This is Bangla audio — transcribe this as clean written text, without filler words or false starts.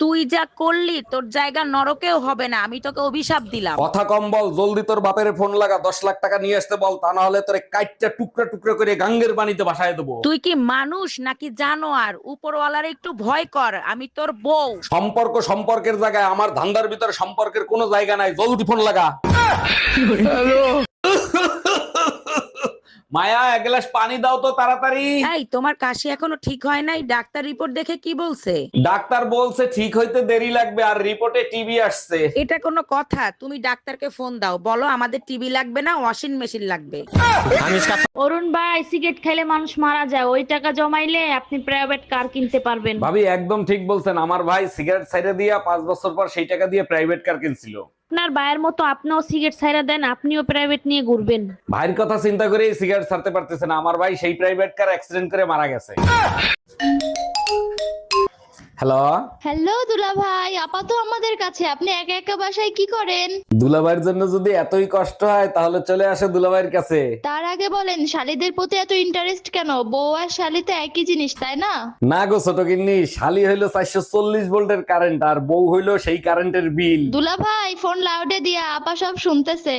তুই যা করলি তোর জায়গা নরকেও হবে না, আমি তোকে অভিশাপ দিলাম। কথা কম বল, জলদি তোর বাপের ফোন লাগা, 10 লাখ টাকা নিয়ে আসতে বল, তা না হলে তোরে কাইটটা টুকরো টুকরো করে গাঙ্গের পানিতে ভাসায় দেবো। তুই কি মানুষ নাকি জানোয়ার? উপরওয়ালার একটু ভয় কর, আমি তোর বউ। সম্পর্ক সম্পর্কের জায়গায়, আমার ধান্দার ভিতরে সম্পর্কের কোনো জায়গা নাই, জলদি ফোন লাগা। মায়া, এক গ্লাস পানি দাও তো তাড়াতাড়ি। এই, তোমার কাশি এখনো ঠিক হয় নাই? ডাক্তার রিপোর্ট দেখে কি বলছে? ডাক্তার বলছে ঠিক হইতে দেরি লাগবে, আর রিপোর্টে টিবি আসছে। এটা কোনো কথা? তুমি ডাক্তারকে ফোন দাও, বলো আমাদের টিভি লাগবে না, ওয়াশিং মেশিন লাগবে। অরুণ ভাই, সিগারেট খেলে মানুষ মারা যায়, ওই টাকা জমাইলে আপনি প্রাইভেট কার কিনতে পারবেন। ভাবি একদম ঠিক বলছেন, আমার ভাই সিগারেট ছাইড়া দিয়া 5 বছর পর সেই টাকা দিয়ে প্রাইভেট কার কিনছিল। আপনার ভাইয়ের মতো আপনিও সিগারেট ছাইরা দেন, আপনিও প্রাইভেট নিয়ে ঘুরবেন। ভাইয়ের কথা চিন্তা করে সিগারেট ছাড়তে পারতেছে না, আমার ভাই সেই প্রাইভেট কার অ্যাক্সিডেন্ট করে মারা গেছে। হ্যালো। হ্যালো দুলা ভাই, আপাতত আমাদের কাছে আপনি একা একা বাসায় কি করেন? দুলাভাইয়ের জন্য যদি এতই কষ্ট হয় তাহলে চলে আসে দুলাভাইয়ের কাছে। তার আগে বলেন, শালীদের প্রতি এত ইন্টারেস্ট কেন? বউ আর শালী তো একই জিনিস, তাই না? না গো ছোট গিন্নি, শালি হইলো 440 ভোল্টের কারেন্ট, আর বউ হইলো সেই কারেন্টের বিল। দুলা ভাই, ফোন লাউডে দিয়া আপা সব শুনতেছে।